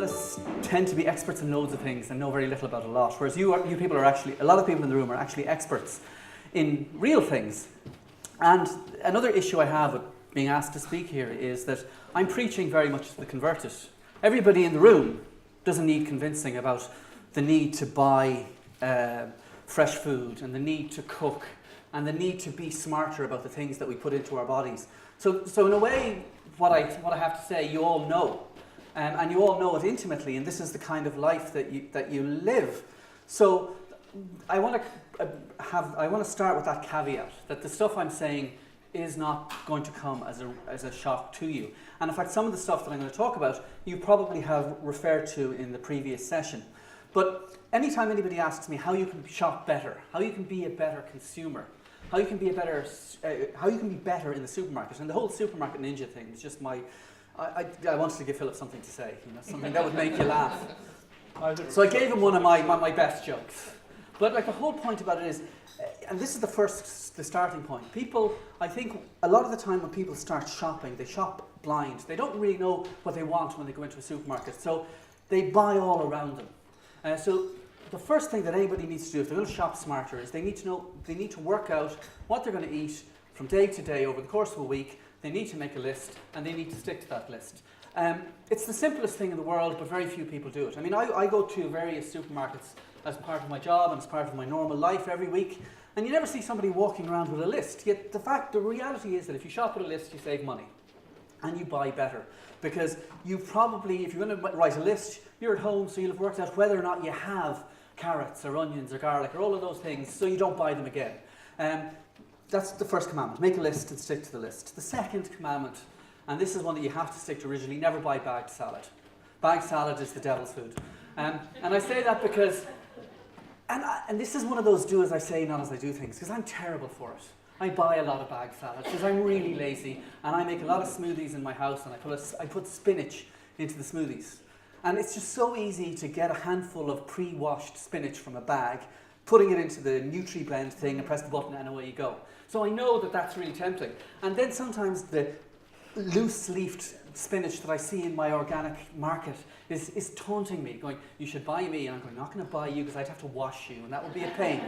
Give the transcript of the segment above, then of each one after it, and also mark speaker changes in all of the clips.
Speaker 1: us tend to be experts in loads of things and know very little about a lot, whereas you people are actually, a lot of people in the room are actually experts in real things. And another issue I have with being asked to speak here is that I'm preaching very much to the converted. Everybody in the room doesn't need convincing about the need to buy fresh food and the need to cook and the need to be smarter about the things that we put into our bodies. So in a way, what I have to say, you all know. And you all know it intimately, and this is the kind of life that you live. So I want to start with that caveat, that the stuff I'm saying is not going to come as a shock to you. And in fact, some of the stuff that I'm going to talk about, you probably have referred to in the previous session. But anytime anybody asks me how you can shop better, how you can be a better consumer, how you can be better in the supermarket, and the whole supermarket ninja thing is just I wanted to give Philip something to say, something that would make you laugh. So I gave him one of my best jokes. But like the whole point about it is, and this is the starting point. People, I think a lot of the time when people start shopping, they shop blind. They don't really know what they want when they go into a supermarket. So they buy all around them. So the first thing that anybody needs to do if they're going to shop smarter is they need to work out what they're going to eat from day to day over the course of a week. They need to make a list, and they need to stick to that list. It's the simplest thing in the world, but very few people do it. I mean, I go to various supermarkets as part of my job and as part of my normal life every week, and you never see somebody walking around with a list. Yet the reality is that if you shop with a list, you save money, and you buy better. Because you probably, if you're going to write a list, you're at home, so you'll have worked out whether or not you have carrots or onions or garlic or all of those things, so you don't buy them again. That's the first commandment. Make a list and stick to the list. The second commandment, and this is one that you have to stick to originally, never buy bagged salad. Bagged salad is the devil's food. And I say that because, and this is one of those do as I say, not as I do things, because I'm terrible for it. I buy a lot of bagged salad because I'm really lazy, and I make a lot of smoothies in my house, and I put spinach into the smoothies. And it's just so easy to get a handful of pre-washed spinach from a bag, putting it into the Nutri-Blend thing and press the button and away you go. So I know that that's really tempting. And then sometimes the loose-leafed spinach that I see in my organic market is taunting me, going, you should buy me. And I'm going, not going to buy you because I'd have to wash you, and that would be a pain.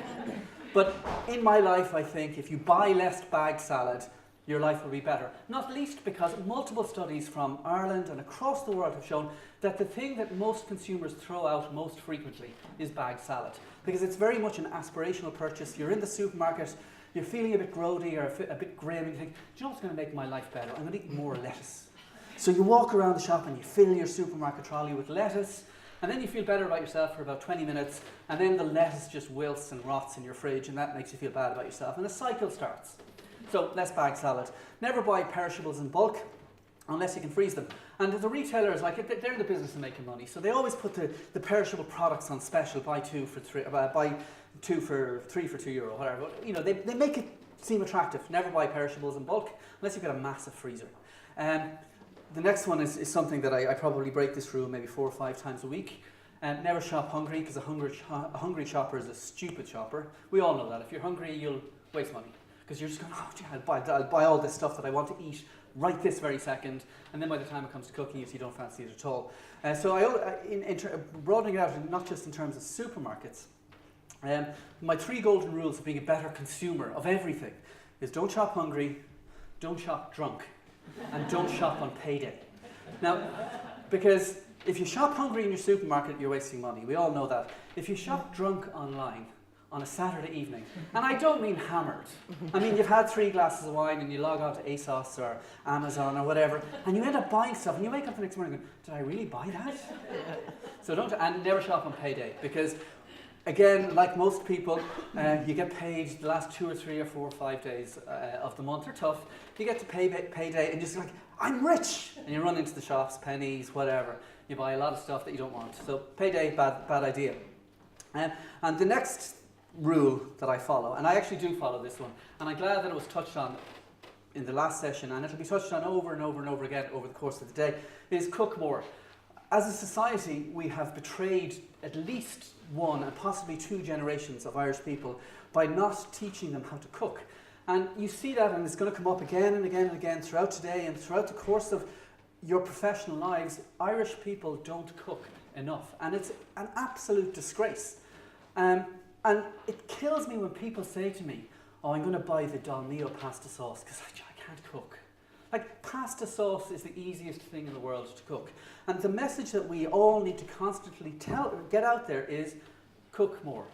Speaker 1: But in my life, I think if you buy less bagged salad, your life will be better. Not least because multiple studies from Ireland and across the world have shown that the thing that most consumers throw out most frequently is bagged salad. Because it's very much an aspirational purchase. You're in the supermarket, you're feeling a bit grody or a bit grim, and you think, do you know what's going to make my life better? I'm going to eat more lettuce. So you walk around the shop and you fill your supermarket trolley with lettuce, and then you feel better about yourself for about 20 minutes, and then the lettuce just wilts and rots in your fridge, and that makes you feel bad about yourself, and the cycle starts. So less bagged salad. Never buy perishables in bulk unless you can freeze them. And the retailers, they're in the business of making money, so they always put the perishable products on special, buy two for three for €2, whatever. They make it seem attractive. Never buy perishables in bulk unless you've got a massive freezer. The next one is something that I probably break this rule maybe 4 or 5 times a week. Never shop hungry, because a hungry shopper is a stupid shopper. We all know that. If you're hungry, you'll waste money. Because you're just going, oh, gee, I'll buy all this stuff that I want to eat right this very second, and then by the time it comes to cooking it, you don't fancy it at all. Broadening it out, not just in terms of supermarkets, my 3 golden rules of being a better consumer of everything is don't shop hungry, don't shop drunk, and don't shop on payday. Now, because if you shop hungry in your supermarket, you're wasting money. We all know that. If you shop drunk online, on a Saturday evening, and I don't mean hammered. I mean, you've had 3 glasses of wine and you log on to ASOS or Amazon or whatever, and you end up buying stuff, and you wake up the next morning going, did I really buy that? So and never shop on payday, because again, like most people, you get paid the last 2 or 3 or 4 or 5 days of the month are tough. You get to payday and just like, I'm rich! And you run into the shops, pennies, whatever. You buy a lot of stuff that you don't want. So payday, bad idea. And the next rule that I follow, and I actually do follow this one, and I'm glad that it was touched on in the last session, and it'll be touched on over and over and over again over the course of the day, is cook more. As a society, we have betrayed at least 1 and possibly 2 generations of Irish people by not teaching them how to cook. And you see that, and it's going to come up again and again and again throughout today and throughout the course of your professional lives, Irish people don't cook enough, and it's an absolute disgrace. And it kills me when people say to me, oh, I'm going to buy the Dolmio pasta sauce because I can't cook. Like, pasta sauce is the easiest thing in the world to cook. And the message that we all need to constantly get out there is cook more,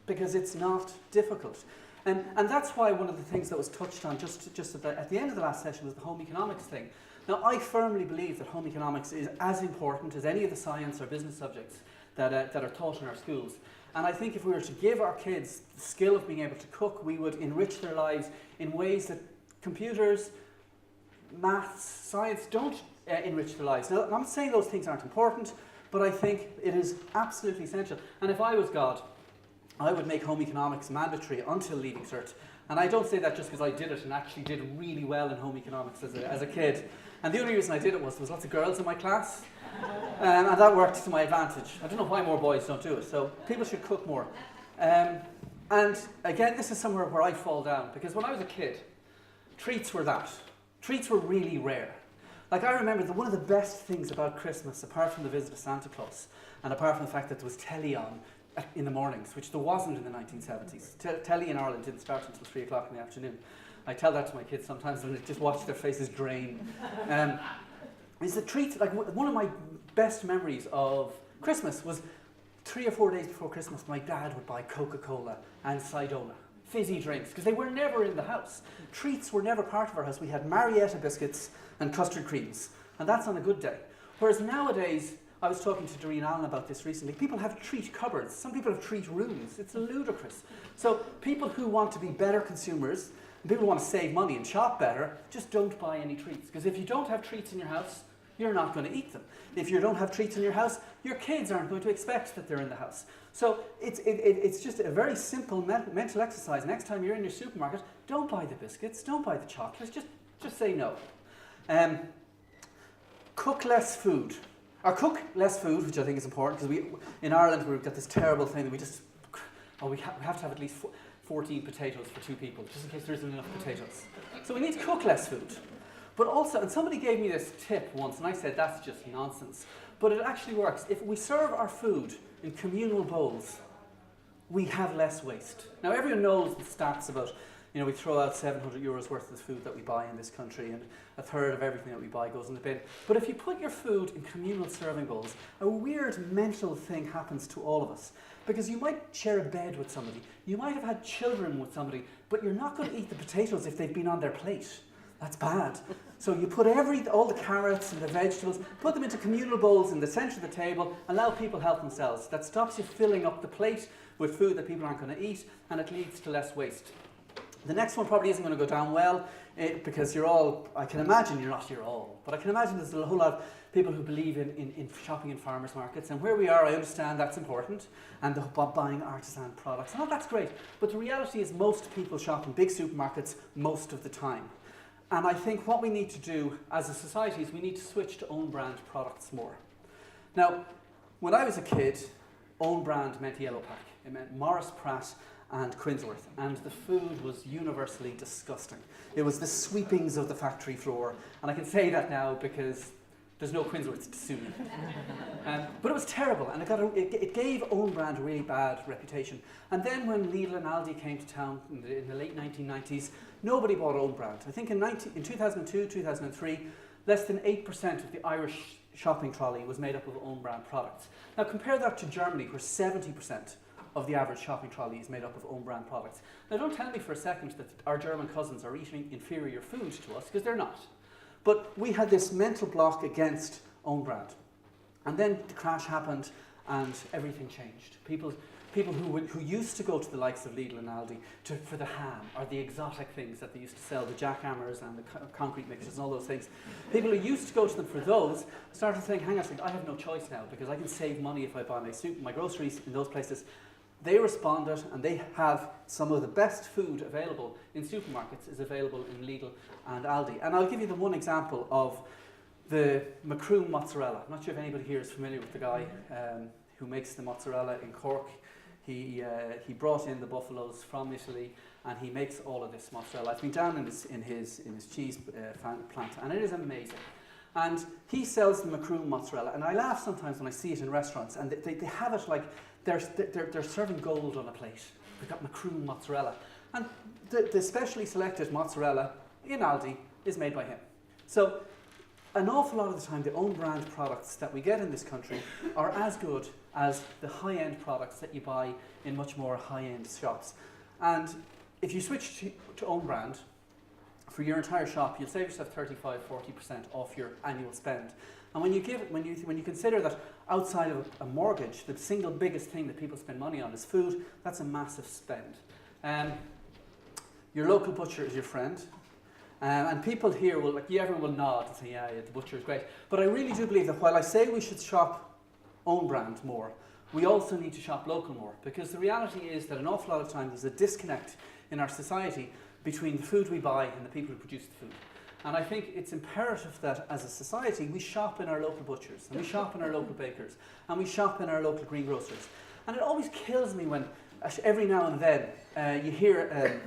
Speaker 1: because it's not difficult. And that's why one of the things that was touched on just at the end of the last session was the home economics thing. Now, I firmly believe that home economics is as important as any of the science or business subjects that are taught in our schools. And I think if we were to give our kids the skill of being able to cook, we would enrich their lives in ways that computers, maths, science don't enrich their lives. Now, I'm not saying those things aren't important, but I think it is absolutely essential. And if I was God, I would make home economics mandatory until Leaving Cert. And I don't say that just because I did it and actually did really well in home economics as a kid. And the only reason I did it was there was lots of girls in my class, and that worked to my advantage. I don't know why more boys don't do it, so people should cook more. And again, this is somewhere where I fall down, because when I was a kid, treats were that. Treats were really rare. Like, I remember one of the best things about Christmas, apart from the visit of Santa Claus, and apart from the fact that there was telly on in the mornings, which there wasn't in the 1970s. Telly in Ireland didn't start until 3 o'clock in the afternoon. I tell that to my kids sometimes and they just watch their faces drain. Is the treat, like, one of my best memories of Christmas was 3 or 4 days before Christmas, my dad would buy Coca-Cola and Sidona, fizzy drinks, because they were never in the house. Treats were never part of our house. We had Marietta biscuits and custard creams, and that's on a good day. Whereas nowadays, I was talking to Doreen Allen about this recently, people have treat cupboards, some people have treat rooms. It's ludicrous. So people who want to be better consumers, and people who want to save money and shop better, just don't buy any treats. Because if you don't have treats in your house, you're not going to eat them. If you don't have treats in your house, your kids aren't going to expect that they're in the house. So it's just a very simple mental exercise. Next time you're in your supermarket, don't buy the biscuits, don't buy the chocolates, just say no. Cook less food. Or cook less food, which I think is important, because in Ireland we've got this terrible thing that we have to have at least 14 potatoes for 2 people, just in case there isn't enough potatoes. So we need to cook less food. But also, and somebody gave me this tip once, and I said that's just nonsense, but it actually works. If we serve our food in communal bowls, we have less waste. Now, everyone knows the stats about, we throw out €700 worth of food that we buy in this country, and a third of everything that we buy goes in the bin. But if you put your food in communal serving bowls, a weird mental thing happens to all of us. Because you might share a bed with somebody, you might have had children with somebody, but you're not going to eat the potatoes if they've been on their plate. That's bad. So you put all the carrots and the vegetables, put them into communal bowls in the centre of the table, allow people help themselves. That stops you filling up the plate with food that people aren't going to eat, and it leads to less waste. The next one probably isn't going to go down well, because I can imagine but I can imagine there's a whole lot of people who believe in shopping in farmers markets, and where we are, I understand that's important, and buying artisan products, and that's great, but the reality is most people shop in big supermarkets most of the time. And I think what we need to do as a society is we need to switch to own brand products more. Now, when I was a kid, own brand meant Yellow Pack. It meant Morris Pratt and Quinsworth, and the food was universally disgusting. It was the sweepings of the factory floor, and I can say that now because there's no Quinsworths to sue me. But it was terrible, and it gave own brand a really bad reputation. And then when Lidl and Aldi came to town in the late 1990s, nobody bought own brand. I think in 2002, 2003, less than 8% of the Irish shopping trolley was made up of own brand products. Now compare that to Germany, where 70% of the average shopping trolley is made up of own brand products. Now don't tell me for a second that our German cousins are eating inferior food to us, because they're not. But we had this mental block against own brand. And then the crash happened and everything changed. People who used to go to the likes of Lidl and Aldi for the ham or the exotic things that they used to sell, the jackhammers and the concrete mixers and all those things, people who used to go to them for those started saying, hang on a second, I have no choice now because I can save money if I buy my groceries in those places. They responded, and they have some of the best food available in supermarkets is available in Lidl and Aldi. And I'll give you the one example of the Macroom mozzarella. I'm not sure if anybody here is familiar with the guy who makes the mozzarella in Cork. He brought in the buffaloes from Italy, and he makes all of this mozzarella. I've been down in his cheese plant, and it is amazing. And he sells the macroom mozzarella, and I laugh sometimes when I see it in restaurants, and they have it like they're serving gold on a plate. They've got macroom mozzarella. And the specially selected mozzarella in Aldi is made by him. So an awful lot of the time, the own brand products that we get in this country are as good as the high-end products that you buy in much more high-end shops. And if you switch to own brand, for your entire shop, you'll save yourself 35–40% off your annual spend. And when you consider that outside of a mortgage, the single biggest thing that people spend money on is food, that's a massive spend. Your local butcher is your friend. And people here will, everyone will nod and say, yeah, the butcher is great. But I really do believe that while I say we should shop own brand more, we also need to shop local more. Because the reality is that an awful lot of times there's a disconnect in our society between the food we buy and the people who produce the food. And I think it's imperative that as a society we shop in our local butchers, and we shop in our local bakers, and we shop in our local greengrocers. And it always kills me when every now and then you hear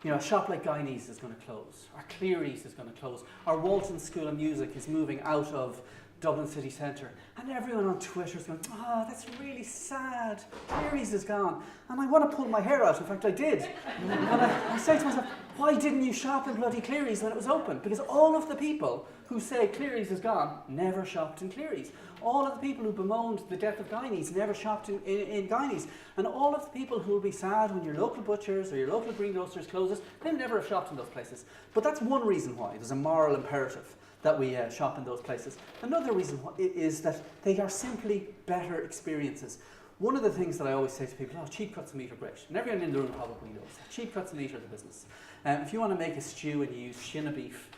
Speaker 1: a shop like Guineas is going to close, or Cleary's is going to close, or Walton School of Music is moving out of Dublin city centre, and everyone on Twitter is going, oh, that's really sad, Cleary's is gone. And I want to pull my hair out, in fact I did. And I say to myself, why didn't you shop in bloody Cleary's when it was open? Because all of the people who say Cleary's is gone never shopped in Cleary's. All of the people who bemoaned the death of Guineas never shopped in Guineas. And all of the people who will be sad when your local butchers or your local greengrocers closes, they'll never have shopped in those places. But that's one reason why. There's a moral imperative that we shop in those places. Another reason is that they are simply better experiences. One of the things that I always say to people, cheap cuts of meat are great. And everyone in the room probably knows that. Cheap cuts of meat are the business. If you want to make a stew and you use shin of beef,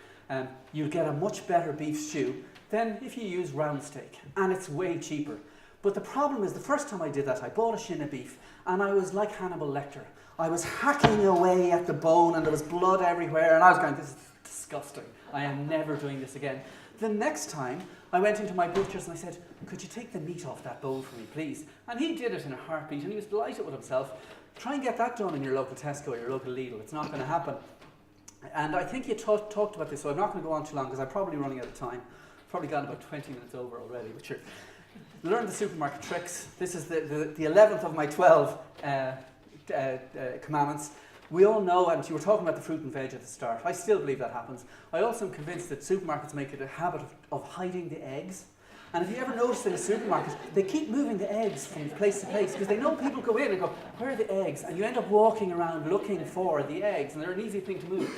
Speaker 1: you'll get a much better beef stew than if you use round steak. And it's way cheaper. But the problem is, the first time I did that, I bought a shin of beef and I was like Hannibal Lecter. I was hacking away at the bone and there was blood everywhere, and I was going, this is disgusting. I am never doing this again. The next time, I went into my butcher's and I said, could you take the meat off that bone for me, please? And he did it in a heartbeat, and he was delighted with himself. Try and get that done in your local Tesco or your local Lidl. It's not going to happen. And I think you talked about this, so I'm not going to go on too long because I'm probably running out of time. Probably gone about 20 minutes over already, but sure. Learn the supermarket tricks. This is the 11th of my 12 commandments. We all know, and you were talking about the fruit and veg at the start. I still believe that happens. I also am convinced that supermarkets make it a habit of hiding the eggs. And if you ever notice in a supermarket, they keep moving the eggs from place to place because they know people go in and go, where are the eggs? And you end up walking around looking for the eggs, and they're an easy thing to move.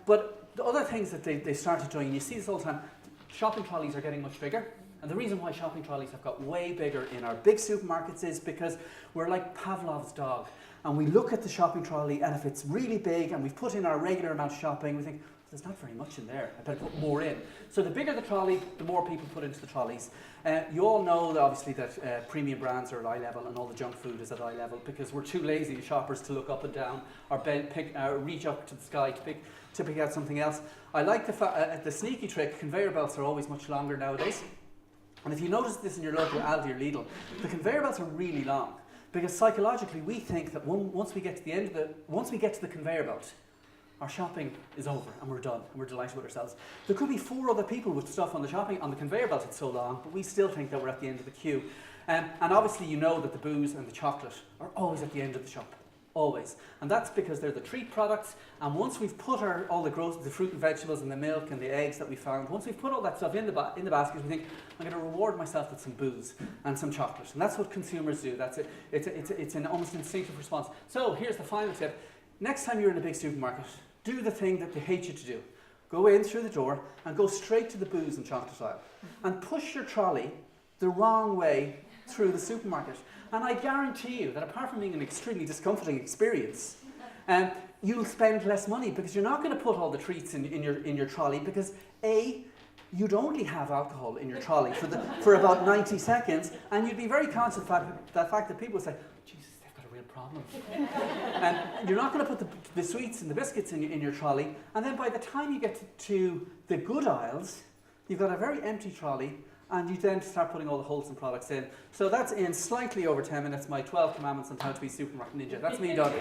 Speaker 1: But the other things that they started doing, and you see this all the time, shopping trolleys are getting much bigger. And the reason why shopping trolleys have got way bigger in our big supermarkets is because we're like Pavlov's dog. And we look at the shopping trolley, and if it's really big and we've put in our regular amount of shopping, we think, there's not very much in there, I better put more in. So the bigger the trolley, the more people put into the trolleys. You all know that obviously that premium brands are at eye level and all the junk food is at eye level because we're too lazy shoppers to look up and down or reach up to the sky to pick out something else. I like the sneaky trick. Conveyor belts are always much longer nowadays. And if you notice this in your local Aldi or Lidl, the conveyor belts are really long. Because psychologically, we think that once we get to the conveyor belt, our shopping is over and we're done and we're delighted with ourselves. There could be 4 other people with stuff on the conveyor belt. It's so long, but we still think that we're at the end of the queue. And obviously, you know that the booze and the chocolate are always at the end of the shop, always. And that's because they're the treat products. And once we've put all the fruit and vegetables and the milk and the eggs that we found, once we've put all that stuff in the basket, we think, I'm going to reward myself with some booze and some chocolate. And that's what consumers do. That's it. It's an almost instinctive response. So here's the final tip. Next time you're in a big supermarket, do the thing that they hate you to do. Go in through the door and go straight to the booze and chocolate aisle. And push your trolley the wrong way through the supermarket. And I guarantee you that apart from being an extremely discomforting experience, you'll spend less money because you're not going to put all the treats in your trolley because A, you'd only have alcohol in your trolley for about 90 seconds, and you'd be very conscious of the fact that people would say, Jesus, they've got a real problem. And you're not going to put the sweets and the biscuits in your trolley, and then by the time you get to the good aisles, you've got a very empty trolley, and you then start putting all the wholesome products in. So that's in slightly over 10 minutes, my 12 commandments on how to be supermarket ninja. That's me done.